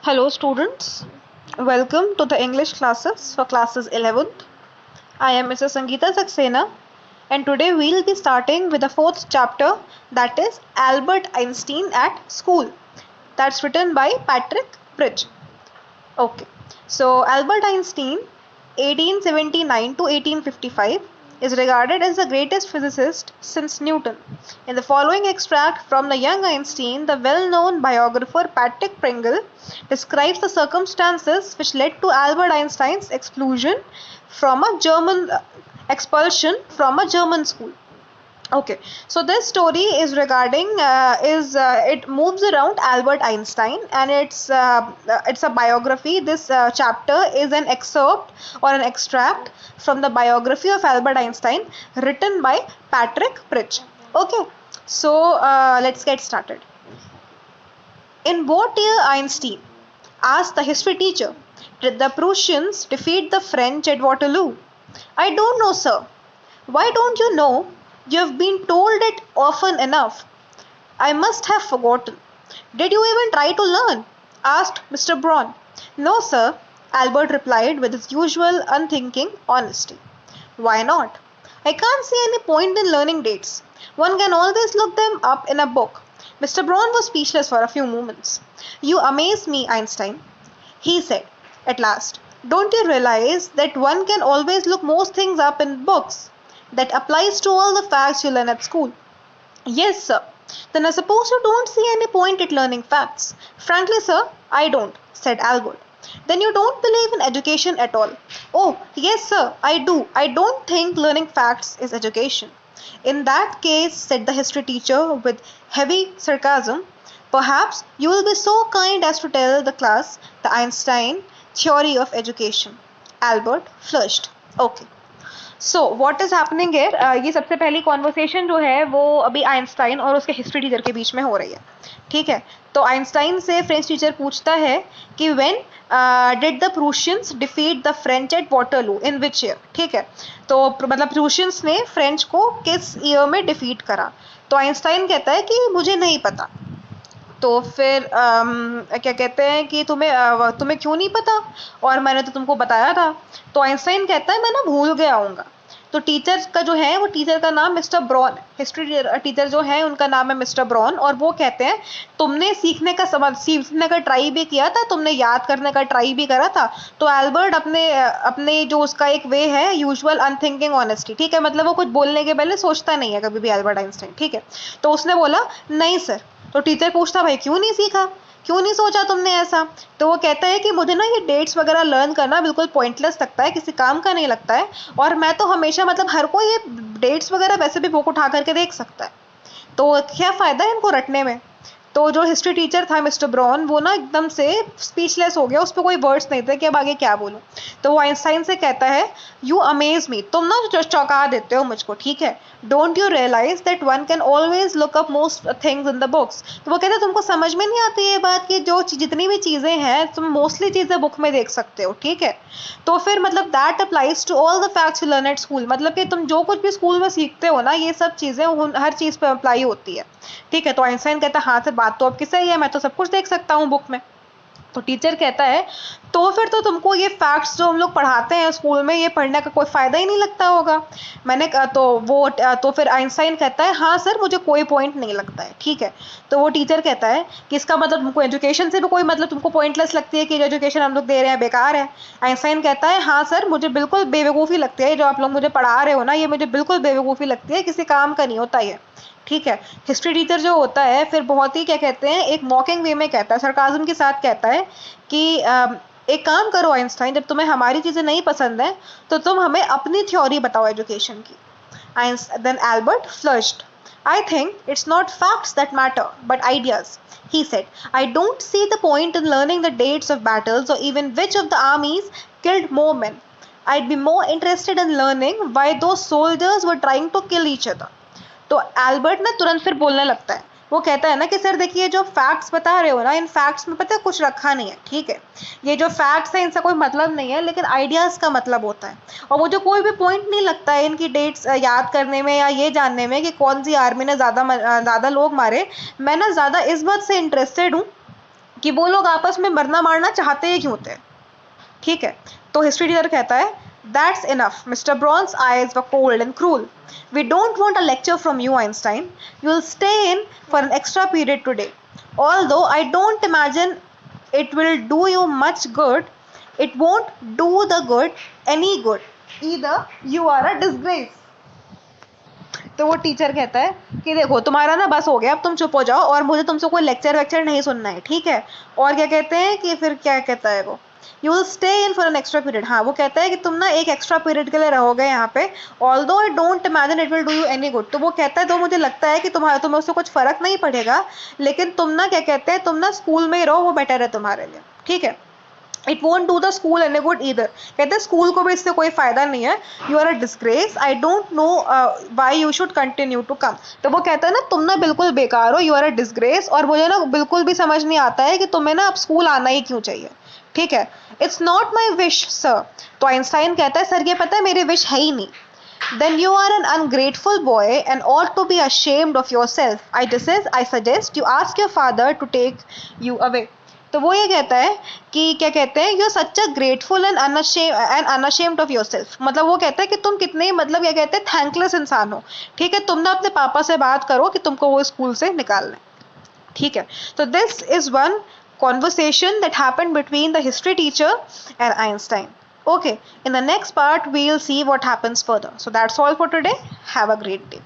Hello students, welcome to the English classes for classes 11th. I am Mrs. Sangeeta Saxena and today we'll be starting with the fourth chapter, that is Albert Einstein at School. That's written by Patrick Bridge. Okay, so Albert Einstein 1879 to 1855 is regarded as the greatest physicist since Newton. In the following extract from the young Einstein, the well-known biographer Patrick Pringle describes the circumstances which led to Albert Einstein's expulsion from a German school. Okay, so this story is regarding it moves around Albert Einstein, and it's a biography. This chapter is an excerpt or an extract from the biography of Albert Einstein written by Patrick Bridge. Okay, so let's get started. In what year Einstein, asked the history teacher, did the Prussians defeat the French at Waterloo? I don't know, sir. Why don't you know? You've been told it often enough. I must have forgotten. Did you even try to learn? Asked Mr. Braun. No, sir, Albert replied with his usual unthinking honesty. Why not? I can't see any point in learning dates. One can always look them up in a book. Mr. Braun was speechless for a few moments. You amaze me, Einstein, he said at last. Don't you realize that one can always look most things up in books? That applies to all the facts you learn at school. Yes, sir. Then I suppose you don't see any point at learning facts. Frankly, sir, I don't, said Albert. Then you don't believe in education at all. Oh, yes, sir, I do. I don't think learning facts is education. In that case, said the history teacher with heavy sarcasm, perhaps you will be so kind as to tell the class the Einstein theory of education. Albert flushed. Okay. So what is happening here, ये सबसे पहली conversation जो है वो अभी Einstein और उसके history teacher के बीच में हो रही है. ठीक है, तो आइंस्टाइन से फ्रेंच टीचर पूछता है कि when did the प्रूशियंस defeat the French eight Waterloo, in which year. ठीक है, तो मतलब प्रूशियंस ने फ्रेंच को किस ईयर में डिफीट करा. तो आइंस्टाइन कहता है कि मुझे नहीं पता. तो फिर क्या कहते हैं कि तुम्हें क्यों नहीं पता, और मैंने तो तुमको बताया था. तो आइंस्टाइन कहता है मैं ना भूल गया हूँगा. तो टीचर का जो है वो टीचर का नाम मिस्टर ब्रॉन, हिस्ट्री टीचर जो है उनका नाम है मिस्टर ब्रॉन, और वो कहते हैं तुमने सीखने का ट्राई भी किया था, तुमने याद करने का ट्राई भी करा था. तो एल्बर्ट अपने जो उसका एक वे है यूजुअल अनथिंकिंग ऑनेस्टी. ठीक है, मतलब वो कुछ बोलने के पहले सोचता नहीं है कभी भी एल्बर्ट आइंस्टाइन. ठीक है, तो उसने बोला नहीं सर. तो टीचर पूछता भाई क्यों नहीं सीखा, क्यों नहीं सोचा तुमने ऐसा. तो वो कहता है कि मुझे ना ये डेट्स वगैरह लर्न करना बिल्कुल पॉइंटलेस लगता है, किसी काम का नहीं लगता है, और मैं तो हमेशा मतलब हर कोई ये डेट्स वगैरह वैसे भी बुक उठा करके देख सकता है, तो क्या फ़ायदा है इनको रटने में. तो जो हिस्ट्री टीचर था मिस्टर ब्रॉन वो ना एकदम से स्पीचलेस हो गया, उस पर कोई वर्ड्स नहीं थे कि अब आगे क्या बोलूं. तो वो आइंस्टाइन से कहता है यू अमेज मी, तुम ना चौंका देते हो मुझको. ठीक है, don't you realise that one can always look up most things in the books. तो वो कहते हैं तुमको समझ में नहीं आती ये बात कि जो जितनी भी चीज़ें हैं तुम मोस्टली चीज़ें बुक में देख सकते हो. ठीक है, तो फिर मतलब that applies to all the facts you learn at school, मतलब कि तुम जो कुछ भी स्कूल में सीखते हो ना ये सब चीज़ें हर चीज़ पर अप्लाई होती है. ठीक है, तो आइंस्टाइन कहता है हाँ सर बात तो आपकी सही है, मैं तो सब कुछ देख सकता हूँ बुक में. तो टीचर कहता है तो फिर तो तुमको ये फैक्ट्स जो हम लोग पढ़ाते हैं स्कूल में ये पढ़ने का कोई फ़ायदा ही नहीं लगता होगा. मैंने कहा तो फिर आइंस्टाइन कहता है हाँ सर मुझे कोई पॉइंट नहीं लगता है. ठीक है, तो वो टीचर कहता है कि इसका मतलब तुमको एजुकेशन से भी कोई मतलब तुमको पॉइंटलेस लगती है कि जो एजुकेशन हम लोग दे रहे हैं बेकार है. आइंस्टाइन कहता है हाँ सर मुझे बिल्कुल बेवकूफ़ी लगती है, जो आप लोग मुझे पढ़ा रहे हो ना ये मुझे बिल्कुल बेवकूफ़ी लगती है, किसी काम का नहीं होता ये. ठीक है, हिस्ट्री टीचर जो होता है फिर बहुत ही क्या कहते हैं एक मॉकिंग वे में कहता है, सरकाज़म के साथ कहता है कि एक काम करो आइंस्टाइन, जब तुम्हें हमारी चीज़ें नहीं पसंद हैं तो तुम हमें अपनी थ्योरी बताओ एजुकेशन की. Then Albert flushed. I think it's not facts that matter, but ideas, he said. I don't see the point in learning the dates of battles or even which of the armies killed more men. I'd be more interested in learning why those soldiers were trying to kill each other. तो Albert ना तुरंत फिर बोलने लगता है. वो कहता है ना कि सर देखिए जो फैक्ट्स बता रहे हो ना इन फैक्ट्स में पता है कुछ रखा नहीं है. ठीक है, ये जो फैक्ट्स हैं इनसे कोई मतलब नहीं है, लेकिन आइडियाज़ का मतलब होता है. और मुझे कोई भी पॉइंट नहीं लगता है इनकी डेट्स याद करने में या ये जानने में कि कौन सी आर्मी ने ज़्यादा लोग मारे. मैं ना ज़्यादा इस बात से इंटरेस्टेड हूँ कि वो लोग आपस में मरना मारना चाहते ही क्यों थे। ठीक है, तो हिस्ट्री टीचर कहता है that's enough. Mr Braun's eyes were cold and cruel. We don't want a lecture from you Einstein, you will stay in for an extra period today, although I don't imagine it will do you much good, it won't do the good any good, either you are a disgrace। तो वो teacher कहता है कि देखो तुम्हारा ना बस हो गया, अब तुम चुप हो जाओ और मुझे तुमसे कोई लेक्चर वेक्चर नहीं सुनना है, ठीक है। और क्या कहते हैं कि फिर क्या कहता है वो, you will stay in for an extra period. हाँ, वो कहता है कि तुम ना एक एक्स्ट्रा पीरियड के लिए रहोगे यहाँ पे, although I don't imagine it will do you any good. तो वो कहता है तो मुझे लगता है कि तुम्हें उससे कुछ फर्क नहीं पड़ेगा, लेकिन तुम ना क्या कहते हैं, तुम ना स्कूल में ही रहो, वो बेटर है तुम्हारे लिए, ठीक है। It won't do the school any good either. कहते हैं स्कूल को भी इससे कोई फायदा नहीं है, you are a disgrace, I don't know why you should continue to come. तो वो कहता है ना तुम ना बिल्कुल बेकार हो, यू आर अ डिस्ग्रेस, और मुझे ना बिल्कुल भी समझ नहीं आता है कि तुम्हें ना अब स्कूल आना ही क्यों चाहिए, ठीक है। It's not my wish sir. तो आइंस्टाइन कहता है सर ये पता है मेरी विश है ही नहीं। Then you are an ungrateful boy and ought to be ashamed of yourself. I suggest you ask your father to take you away. तो वो ये कहता है कि क्या कहते हैं, you are such a grateful and unashamed of yourself. मतलब वो कहता है कि तुम कितने मतलब क्या कहते हैं थैंकलेस इंसान हो, ठीक है। तुम ना अपने पापा से बात करो कि तुमको वो स्कूल से निकालना है, ठीक है। तो this is one conversation that happened between the history teacher and Einstein. Okay, in the next part we'll see what happens further. So that's all for today. Have a great day.